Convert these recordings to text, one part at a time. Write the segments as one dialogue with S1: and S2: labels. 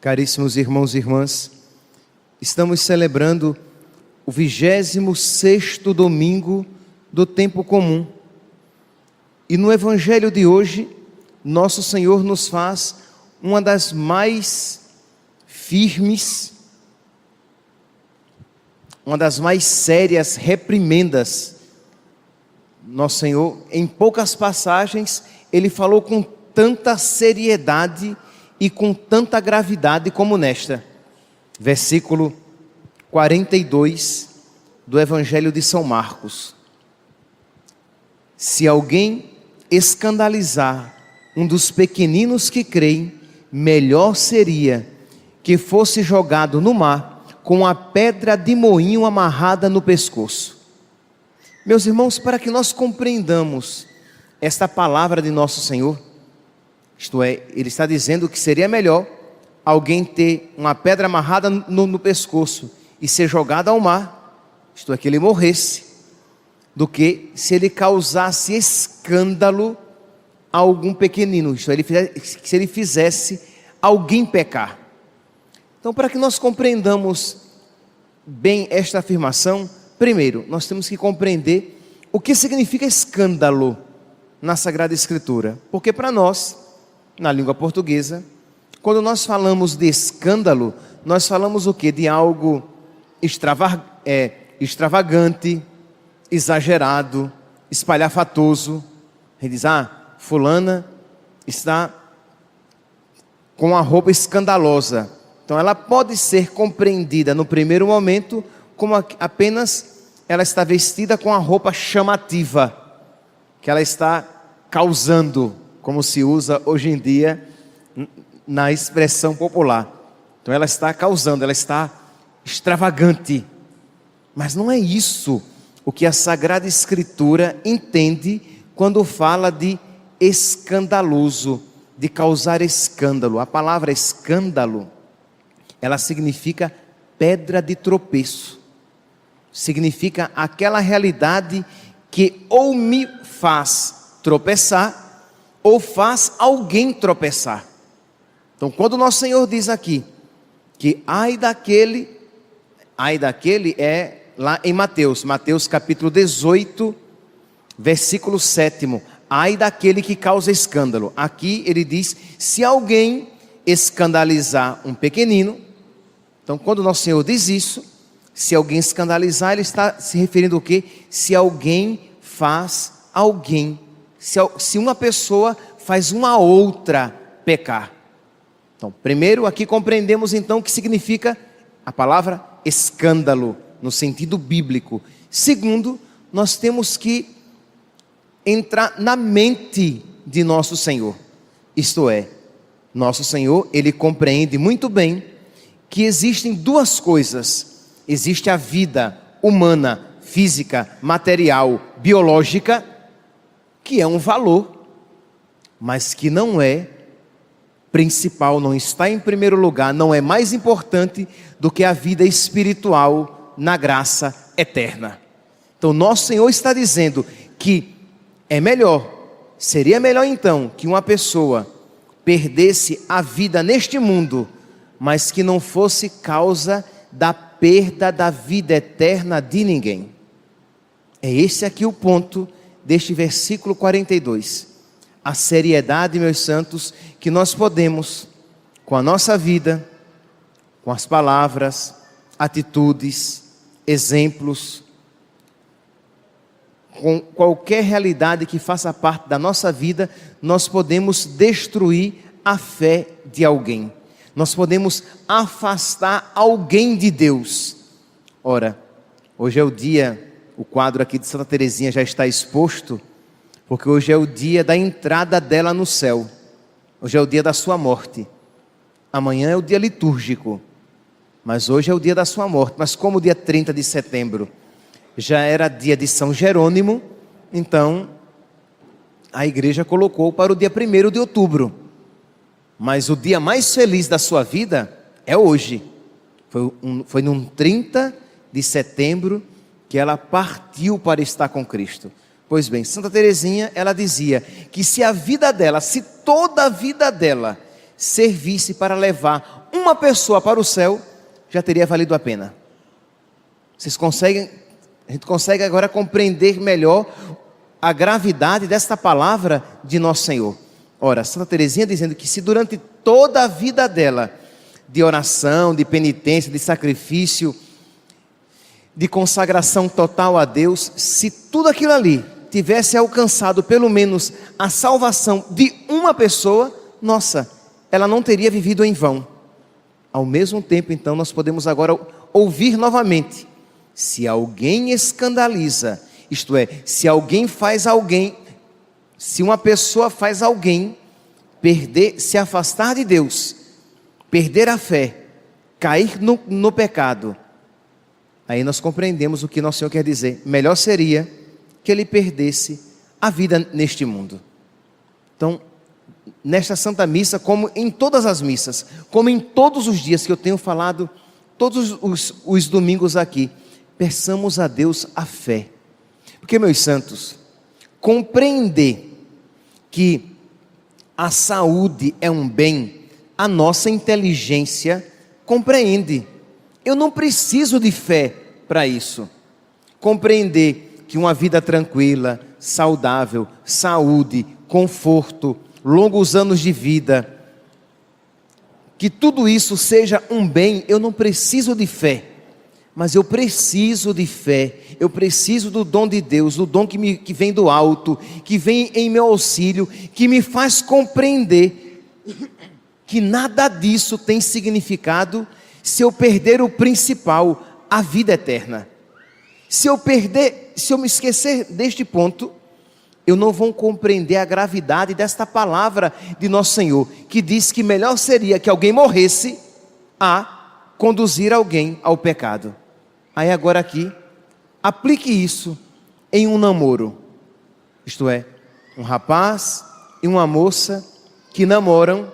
S1: Caríssimos irmãos e irmãs, estamos celebrando o 26º domingo do tempo comum. E no Evangelho de hoje, nosso Senhor nos faz uma das mais firmes, uma das mais sérias reprimendas. Nosso Senhor, em poucas passagens, Ele falou com tanta seriedade e com tanta gravidade como nesta. Versículo 42 do Evangelho de São Marcos. Se alguém escandalizar um dos pequeninos que creem, melhor seria que fosse jogado no mar com a pedra de moinho amarrada no pescoço. Meus irmãos, para que nós compreendamos esta palavra de nosso Senhor, isto é, Ele está dizendo que seria melhor alguém ter uma pedra amarrada no pescoço e ser jogado ao mar, isto é, que ele morresse, do que se ele causasse escândalo a algum pequenino, isto é, se ele fizesse alguém pecar. Então, para que nós compreendamos bem esta afirmação, primeiro, nós temos que compreender o que significa escândalo na Sagrada Escritura, porque para nós, na língua portuguesa, quando nós falamos de escândalo, nós falamos o quê? De algo extravagante, exagerado, espalhafatoso. Ele diz, fulana está com uma roupa escandalosa. Então ela pode ser compreendida no primeiro momento como apenas ela está vestida com a roupa chamativa, que ela está causando, como se usa hoje em dia na expressão popular. Então ela está causando, ela está extravagante. Mas não é isso o que a Sagrada Escritura entende quando fala de escandaloso, de causar escândalo. A palavra escândalo, ela significa pedra de tropeço. Significa aquela realidade que ou me faz tropeçar, ou faz alguém tropeçar. Então, quando nosso Senhor diz aqui, que ai daquele é lá em Mateus capítulo 18, versículo 7, ai daquele que causa escândalo. Aqui ele diz, se alguém escandalizar um pequenino. Então, quando nosso Senhor diz isso, se alguém escandalizar, ele está se referindo ao quê? Se alguém faz alguém, se uma pessoa faz uma outra pecar. Então, primeiro aqui compreendemos então o que significa a palavra escândalo, no sentido bíblico. Segundo, nós temos que entrar na mente de nosso Senhor. Isto é, nosso Senhor, Ele compreende muito bem que existem duas coisas. Existe a vida humana, física, material, biológica, que é um valor, mas que não é principal, não está em primeiro lugar, não é mais importante do que a vida espiritual na graça eterna. Então nosso Senhor está dizendo que seria melhor então que uma pessoa perdesse a vida neste mundo, mas que não fosse causa da perda da vida eterna de ninguém. É esse aqui o ponto deste versículo 42. A seriedade, meus santos, que nós podemos, com a nossa vida, com as palavras, atitudes, exemplos, com qualquer realidade que faça parte da nossa vida, nós podemos destruir a fé de alguém. Nós podemos afastar alguém de Deus. Ora, hoje é o dia, o quadro aqui de Santa Teresinha já está exposto, porque hoje é o dia da entrada dela no céu. Hoje é o dia da sua morte. Amanhã é o dia litúrgico, mas hoje é o dia da sua morte. Mas como o dia 30 de setembro já era dia de São Jerônimo, então a igreja colocou para o dia 1º de outubro. Mas o dia mais feliz da sua vida é hoje. Foi num 30 de setembro que ela partiu para estar com Cristo. Pois bem, Santa Teresinha, ela dizia que se toda a vida dela servisse para levar uma pessoa para o céu, já teria valido a pena. A gente consegue agora compreender melhor a gravidade desta palavra de nosso Senhor. Ora, Santa Teresinha dizendo que se durante toda a vida dela, de oração, de penitência, de sacrifício, de consagração total a Deus, se tudo aquilo ali tivesse alcançado pelo menos a salvação de uma pessoa, nossa, ela não teria vivido em vão. Ao mesmo tempo, então, nós podemos agora ouvir novamente: se alguém escandaliza, isto é, se uma pessoa faz alguém se afastar de Deus, perder a fé, cair no pecado, aí nós compreendemos o que nosso Senhor quer dizer. Melhor seria que ele perdesse a vida neste mundo. Então, nesta Santa Missa, como em todas as missas, como em todos os dias que eu tenho falado, todos os domingos aqui, peçamos a Deus a fé. Porque, meus santos, compreender que a saúde é um bem, a nossa inteligência compreende. Eu não preciso de fé para isso. Compreender que uma vida tranquila, saudável, saúde, conforto, longos anos de vida, que tudo isso seja um bem, eu não preciso de fé. Mas eu preciso de fé, eu preciso do dom de Deus, do dom que vem do alto, que vem em meu auxílio, que me faz compreender que nada disso tem significado se eu perder o principal, a vida eterna. Se eu me esquecer deste ponto, eu não vou compreender a gravidade desta palavra de nosso Senhor, que diz que melhor seria que alguém morresse a conduzir alguém ao pecado. Aí agora aqui, aplique isso em um namoro. Isto é, um rapaz e uma moça que namoram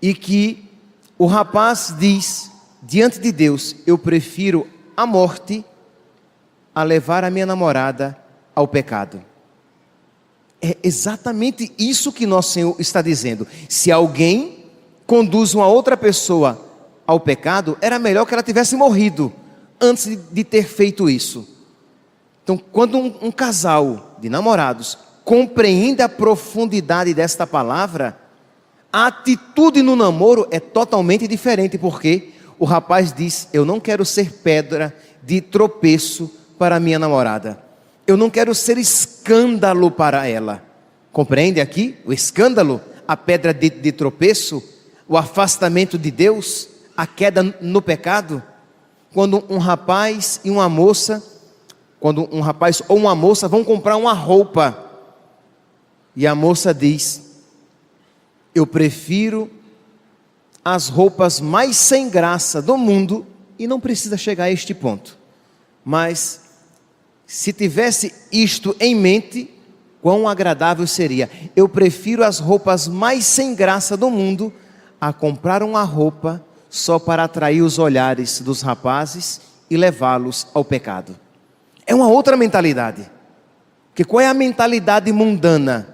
S1: e que o rapaz diz diante de Deus: eu prefiro a morte a levar a minha namorada ao pecado. É exatamente isso que nosso Senhor está dizendo. Se alguém conduz uma outra pessoa ao pecado, era melhor que ela tivesse morrido antes de ter feito isso. Então, quando um casal de namorados compreende a profundidade desta palavra, a atitude no namoro é totalmente diferente, porque o rapaz diz: eu não quero ser pedra de tropeço para minha namorada, eu não quero ser escândalo para ela. Compreende aqui o escândalo, a pedra de tropeço, o afastamento de Deus, a queda no pecado? Quando um rapaz ou uma moça vão comprar uma roupa, e a moça diz: eu prefiro as roupas mais sem graça do mundo, e não precisa chegar a este ponto, mas se tivesse isto em mente, quão agradável seria. Eu prefiro as roupas mais sem graça do mundo a comprar uma roupa só para atrair os olhares dos rapazes e levá-los ao pecado. É uma outra mentalidade. Porque qual é a mentalidade mundana,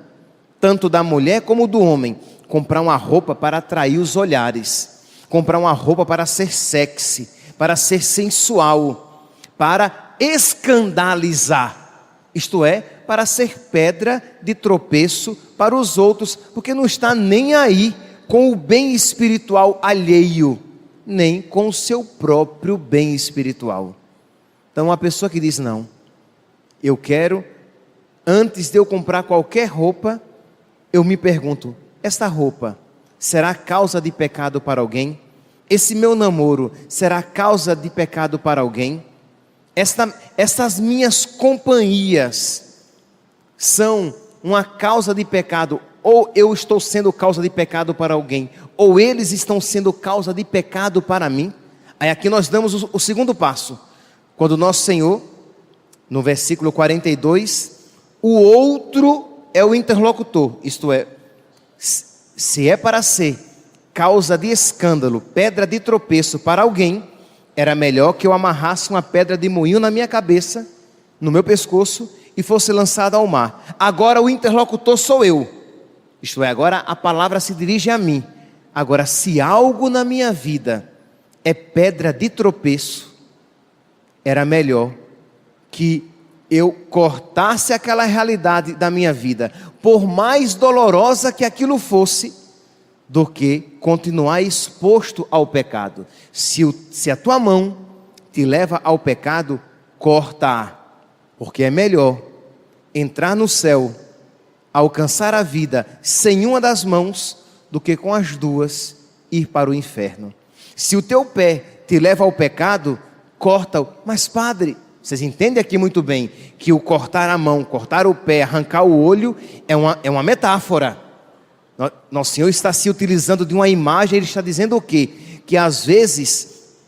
S1: tanto da mulher como do homem? Comprar uma roupa para atrair os olhares, comprar uma roupa para ser sexy, para ser sensual, para escandalizar, isto é, para ser pedra de tropeço para os outros, porque não está nem aí com o bem espiritual alheio, nem com o seu próprio bem espiritual. Então, uma pessoa que diz: não, eu quero, antes de eu comprar qualquer roupa, eu me pergunto: esta roupa será causa de pecado para alguém? Esse meu namoro será causa de pecado para alguém? Estas minhas companhias são uma causa de pecado? Ou eu estou sendo causa de pecado para alguém, ou eles estão sendo causa de pecado para mim? Aí aqui nós damos o segundo passo, quando nosso Senhor, no versículo 42, o outro é o interlocutor, isto é, se é para ser causa de escândalo, pedra de tropeço para alguém, era melhor que eu amarrasse uma pedra de moinho na minha cabeça, no meu pescoço, e fosse lançada ao mar. Agora o interlocutor sou eu. Isto é, agora a palavra se dirige a mim. Agora, se algo na minha vida é pedra de tropeço, era melhor que eu cortasse aquela realidade da minha vida, por mais dolorosa que aquilo fosse, do que continuar exposto ao pecado. Se a tua mão te leva ao pecado, corta-a, porque é melhor entrar no céu, alcançar a vida sem uma das mãos, do que com as duas ir para o inferno. Se o teu pé te leva ao pecado, corta-o. Mas padre, vocês entendem aqui muito bem que o cortar a mão, cortar o pé, arrancar o olho é uma metáfora. Nosso Senhor está se utilizando de uma imagem. Ele está dizendo o quê? Que às vezes,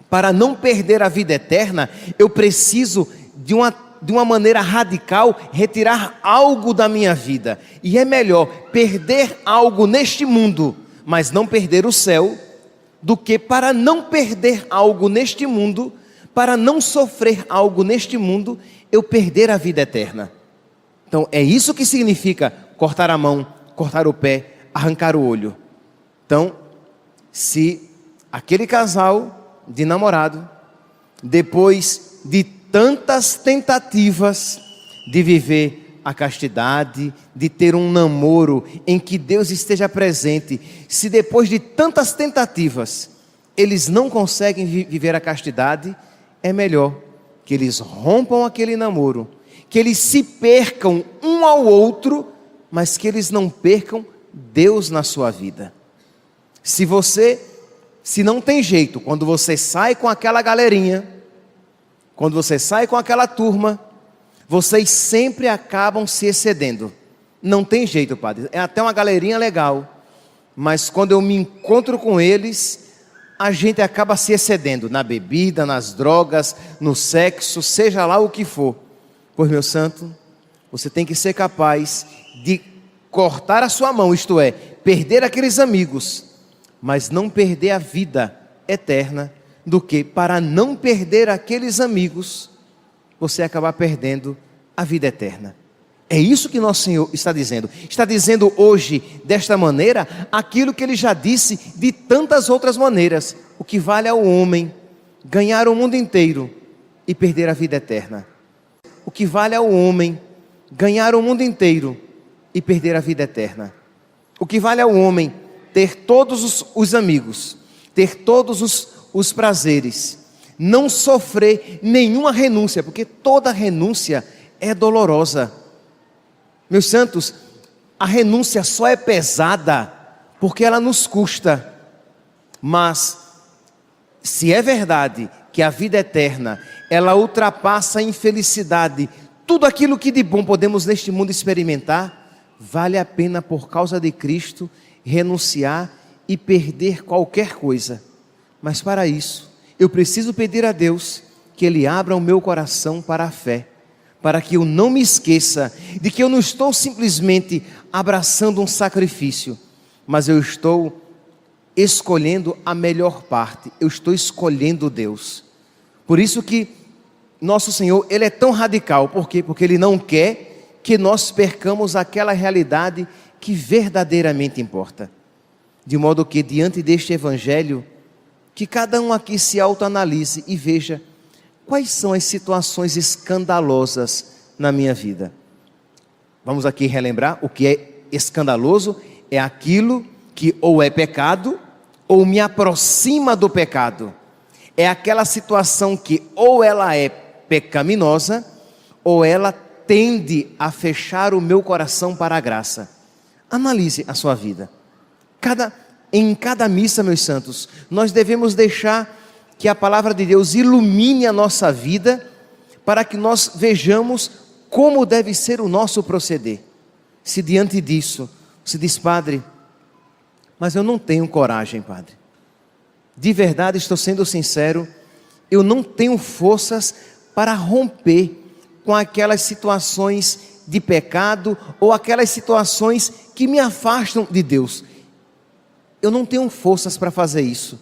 S1: para não perder a vida eterna, eu preciso de uma maneira radical retirar algo da minha vida. E é melhor perder algo neste mundo, mas não perder o céu, do que para não perder algo neste mundo, para não sofrer algo neste mundo, eu perder a vida eterna. Então é isso que significa cortar a mão, cortar o pé, arrancar o olho. Então, se aquele casal de namorado, depois de tantas tentativas de viver a castidade, de ter um namoro em que Deus esteja presente, se depois de tantas tentativas eles não conseguem viver a castidade, é melhor que eles rompam aquele namoro, que eles se percam um ao outro, mas que eles não percam Deus na sua vida. Se não tem jeito, quando você sai com aquela galerinha, quando você sai com aquela turma, vocês sempre acabam se excedendo. Não tem jeito, padre. É até uma galerinha legal, mas quando eu me encontro com eles, a gente acaba se excedendo na bebida, nas drogas, no sexo, seja lá o que for. Pois, meu santo, você tem que ser capaz de cortar a sua mão, isto é, perder aqueles amigos, mas não perder a vida eterna, do que para não perder aqueles amigos, você acabar perdendo a vida eterna. É isso que nosso Senhor está dizendo. Está dizendo hoje, desta maneira, aquilo que Ele já disse de tantas outras maneiras. O que vale ao homem ganhar o mundo inteiro e perder a vida eterna. O que vale ao homem ganhar o mundo inteiro e perder a vida eterna. O que vale ao homem ter todos os amigos, ter todos os prazeres, não sofrer nenhuma renúncia, porque toda renúncia é dolorosa. Meus santos, a renúncia só é pesada porque ela nos custa. Mas se é verdade que a vida eterna, ela ultrapassa a infelicidade, tudo aquilo que de bom podemos neste mundo experimentar, vale a pena por causa de Cristo renunciar e perder qualquer coisa. Mas para isso, eu preciso pedir a Deus que Ele abra o meu coração para a fé, para que eu não me esqueça de que eu não estou simplesmente abraçando um sacrifício, mas eu estou escolhendo a melhor parte, eu estou escolhendo Deus. Por isso que nosso Senhor, Ele é tão radical. Por quê? Porque Ele não quer que nós percamos aquela realidade que verdadeiramente importa. De modo que diante deste Evangelho, que cada um aqui se autoanalise e veja quais são as situações escandalosas na minha vida. Vamos aqui relembrar: o que é escandaloso é aquilo que ou é pecado ou me aproxima do pecado. É aquela situação que ou ela é pecaminosa ou ela tende a fechar o meu coração para a graça. Analise a sua vida. Em cada missa, meus santos, nós devemos deixar que a palavra de Deus ilumine a nossa vida, para que nós vejamos como deve ser o nosso proceder. Se diante disso, se diz: padre, mas eu não tenho coragem, padre. De verdade, estou sendo sincero, eu não tenho forças para romper com aquelas situações de pecado ou aquelas situações que me afastam de Deus. Eu não tenho forças para fazer isso.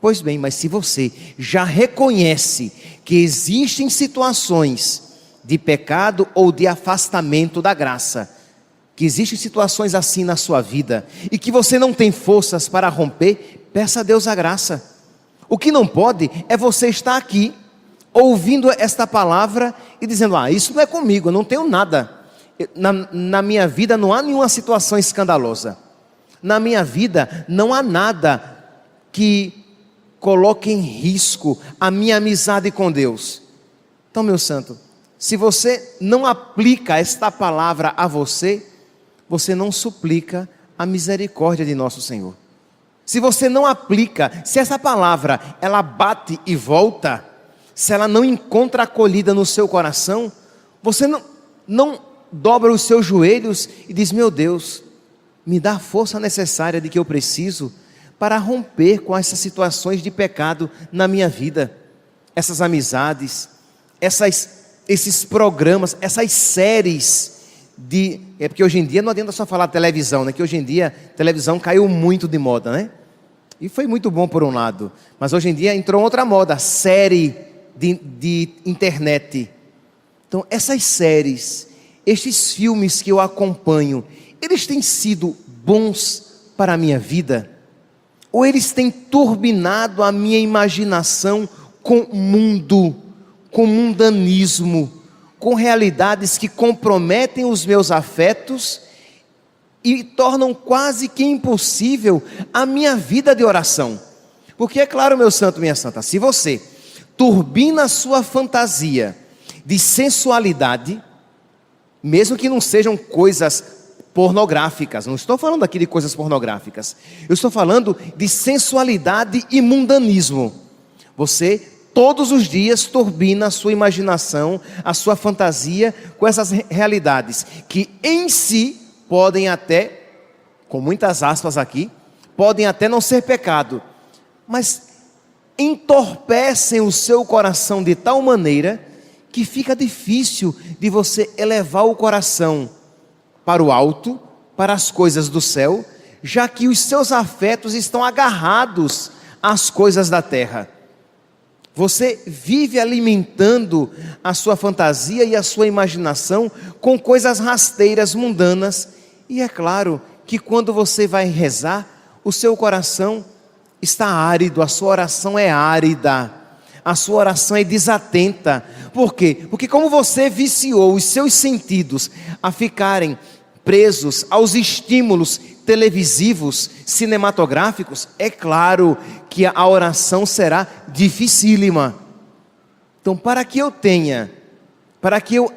S1: Pois bem, mas se você já reconhece que existem situações de pecado ou de afastamento da graça, que existem situações assim na sua vida e que você não tem forças para romper, peça a Deus a graça. O que não pode é você estar aqui, ouvindo esta palavra e dizendo: isso não é comigo, eu não tenho nada. Na minha vida não há nenhuma situação escandalosa. Na minha vida não há nada que coloque em risco a minha amizade com Deus. Então, meu santo, se você não aplica esta palavra a você, você não suplica a misericórdia de nosso Senhor. Se você não aplica, se essa palavra ela bate e volta, se ela não encontra acolhida no seu coração, você não dobra os seus joelhos e diz: meu Deus, me dá a força necessária de que eu preciso para romper com essas situações de pecado na minha vida, essas amizades, esses programas, essas séries é porque hoje em dia não adianta só falar televisão, né? Que hoje em dia a televisão caiu muito de moda, né? E foi muito bom por um lado, mas hoje em dia entrou outra moda, série de internet. Então essas séries, estes filmes que eu acompanho, eles têm sido bons para a minha vida? Ou eles têm turbinado a minha imaginação com mundo, com mundanismo, com realidades que comprometem os meus afetos e tornam quase que impossível a minha vida de oração? Porque é claro, meu santo, minha santa, se você turbina a sua fantasia de sensualidade, mesmo que não sejam coisas pornográficas, não estou falando aqui de coisas pornográficas, eu estou falando de sensualidade e mundanismo. Você todos os dias turbina a sua imaginação, a sua fantasia com essas realidades que em si podem até, com muitas aspas aqui, podem até não ser pecado, mas entorpecem o seu coração de tal maneira que fica difícil de você elevar o coração para o alto, para as coisas do céu, já que os seus afetos estão agarrados às coisas da terra. Você vive alimentando a sua fantasia e a sua imaginação com coisas rasteiras, mundanas, e é claro que quando você vai rezar, o seu coração está árido, a sua oração é árida, a sua oração é desatenta. Por quê? Porque como você viciou os seus sentidos a ficarem presos aos estímulos televisivos, cinematográficos, é claro que a oração será dificílima. Então, para que eu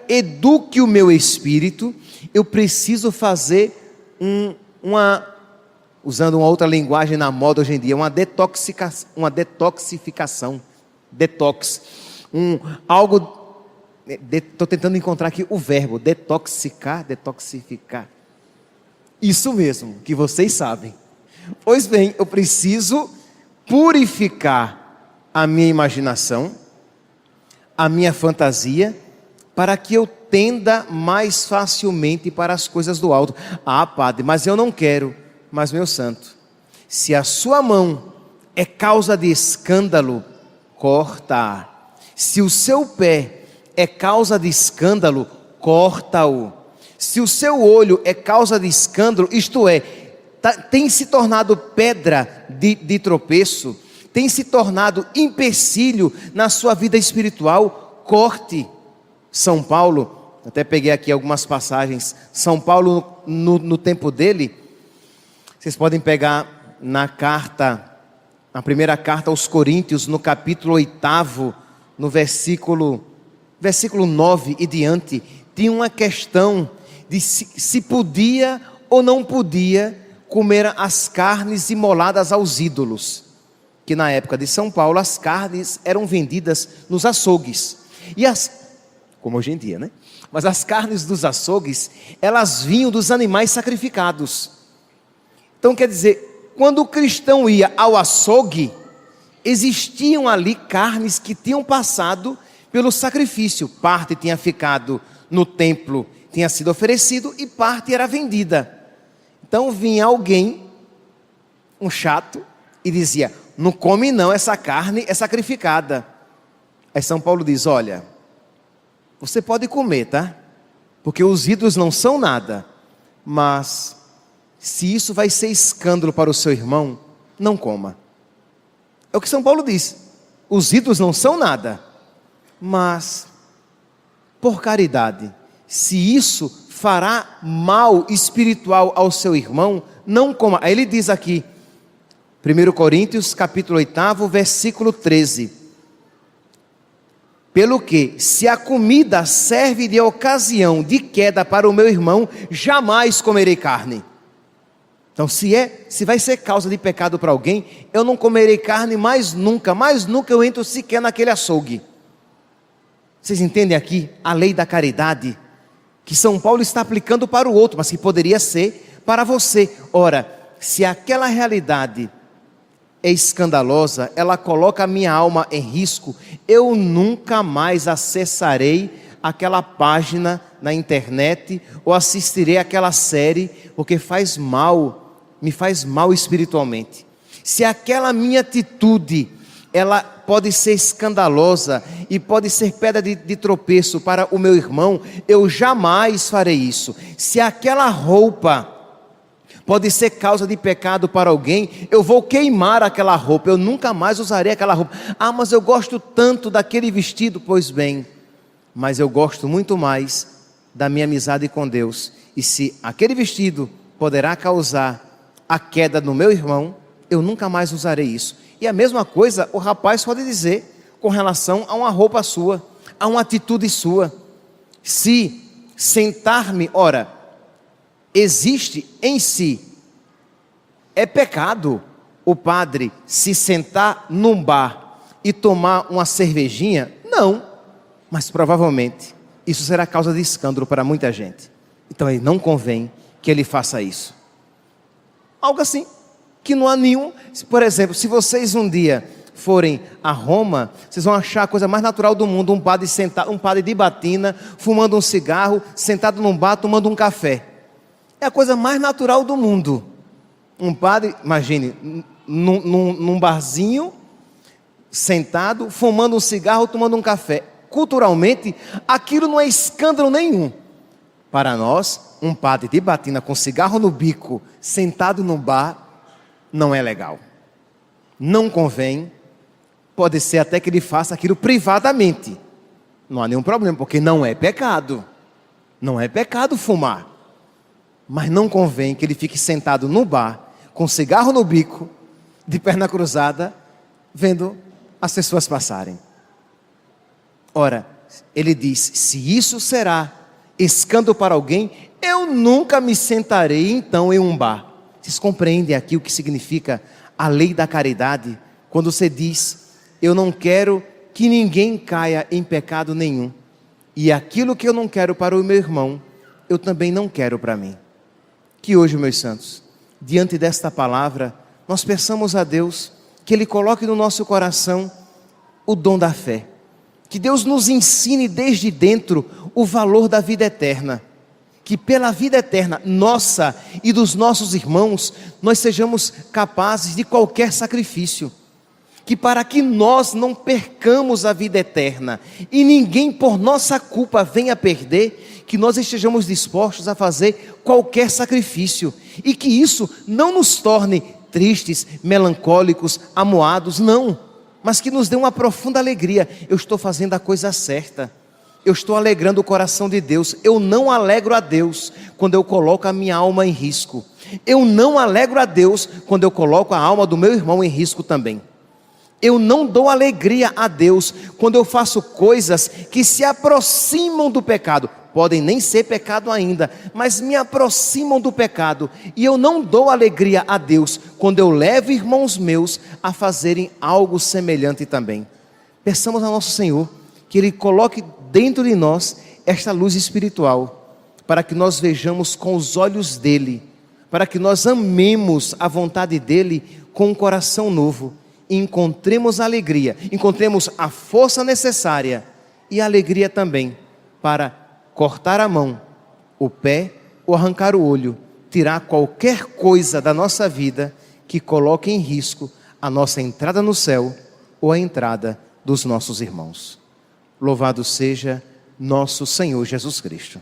S1: eduque o meu espírito, eu preciso fazer usando uma outra linguagem na moda hoje em dia, uma detoxificação, detox, estou tentando encontrar aqui o verbo, detoxificar. Isso mesmo, que vocês sabem. Pois bem, eu preciso purificar a minha imaginação, a minha fantasia, para que eu tenda mais facilmente para as coisas do alto. Padre, mas eu não quero. Mas, meu santo, se a sua mão é causa de escândalo, corta-a. Se o seu pé é causa de escândalo, corta-o. Se o seu olho é causa de escândalo, isto é, tem se tornado pedra de tropeço, tem se tornado empecilho na sua vida espiritual, corte. São Paulo, até peguei aqui algumas passagens, São Paulo no tempo dele, vocês podem pegar na primeira carta aos Coríntios, no capítulo 8, no versículo 9 e diante, tinha uma questão de se podia ou não podia comer as carnes imoladas aos ídolos, que na época de São Paulo as carnes eram vendidas nos açougues, como hoje em dia, né? Mas as carnes dos açougues, elas vinham dos animais sacrificados. Então quer dizer, quando o cristão ia ao açougue, existiam ali carnes que tinham passado pelo sacrifício, parte tinha ficado no templo, tinha sido oferecido e parte era vendida. Então vinha alguém, um chato, e dizia: não come não, essa carne é sacrificada. Aí São Paulo diz: olha, você pode comer, tá? Porque os ídolos não são nada, Mas, se isso vai ser escândalo para o seu irmão, não coma. É o que São Paulo diz. Os ídolos não são nada. Mas, por caridade, se isso fará mal espiritual ao seu irmão, não coma. Aí ele diz aqui, 1 Coríntios capítulo 8, versículo 13. Pelo que, se a comida serve de ocasião de queda para o meu irmão, jamais comerei carne. Então, se vai ser causa de pecado para alguém, eu não comerei carne mais nunca eu entro sequer naquele açougue. Vocês entendem aqui a lei da caridade? Que São Paulo está aplicando para o outro, mas que poderia ser para você. Ora, se aquela realidade é escandalosa, ela coloca a minha alma em risco, eu nunca mais acessarei aquela página na internet ou assistirei aquela série, porque faz mal, me faz mal espiritualmente. Se aquela minha atitude, ela pode ser escandalosa e pode ser pedra de tropeço para o meu irmão, eu jamais farei isso. Se aquela roupa pode ser causa de pecado para alguém, eu vou queimar aquela roupa, eu nunca mais usarei aquela roupa. Ah, mas eu gosto tanto daquele vestido. Pois bem, mas eu gosto muito mais da minha amizade com Deus. E se aquele vestido poderá causar a queda no meu irmão, eu nunca mais usarei isso. E a mesma coisa o rapaz pode dizer com relação a uma roupa sua, a uma atitude sua. Se sentar-me, ora, existe em si, é pecado o padre se sentar num bar e tomar uma cervejinha? Não, mas provavelmente isso será causa de escândalo para muita gente. Então aí não convém que ele faça isso. Algo assim, que não há nenhum. Por exemplo, se vocês um dia forem a Roma, vocês vão achar a coisa mais natural do mundo, um padre sentado, um padre de batina, fumando um cigarro, sentado num bar, tomando um café. É a coisa mais natural do mundo. Um padre, imagine, num barzinho, sentado, fumando um cigarro, tomando um café. Culturalmente, aquilo não é escândalo nenhum. Para nós, um padre de batina com cigarro no bico, sentado num bar, não é legal. Não convém. Pode ser até que ele faça aquilo privadamente. Não há nenhum problema, porque não é pecado. Não é pecado fumar. Mas não convém que ele fique sentado no bar, com cigarro no bico, de perna cruzada, vendo as pessoas passarem. Ora, ele diz, se isso será escândalo para alguém, eu nunca me sentarei então em um bar. Vocês compreendem aqui o que significa a lei da caridade? Quando você diz, eu não quero que ninguém caia em pecado nenhum. E aquilo que eu não quero para o meu irmão, eu também não quero para mim. Que hoje, meus santos, diante desta palavra, nós peçamos a Deus que Ele coloque no nosso coração o dom da fé. Que Deus nos ensine desde dentro o valor da vida eterna. Que pela vida eterna, nossa e dos nossos irmãos, nós sejamos capazes de qualquer sacrifício. Que para que nós não percamos a vida eterna e ninguém por nossa culpa venha perder, que nós estejamos dispostos a fazer qualquer sacrifício. E que isso não nos torne tristes, melancólicos, amuados, não. Mas que nos dê uma profunda alegria. Eu estou fazendo a coisa certa. Eu estou alegrando o coração de Deus. Eu não alegro a Deus quando eu coloco a minha alma em risco. Eu não alegro a Deus quando eu coloco a alma do meu irmão em risco também. Eu não dou alegria a Deus quando eu faço coisas que se aproximam do pecado. Podem nem ser pecado ainda, mas me aproximam do pecado. E eu não dou alegria a Deus quando eu levo irmãos meus a fazerem algo semelhante também. Peçamos ao nosso Senhor que Ele coloque dentro de nós esta luz espiritual, para que nós vejamos com os olhos dEle, para que nós amemos a vontade dEle com um coração novo, e encontremos a alegria, encontremos a força necessária e a alegria também para cortar a mão, o pé ou arrancar o olho, tirar qualquer coisa da nossa vida que coloque em risco a nossa entrada no céu ou a entrada dos nossos irmãos. Louvado seja nosso Senhor Jesus Cristo.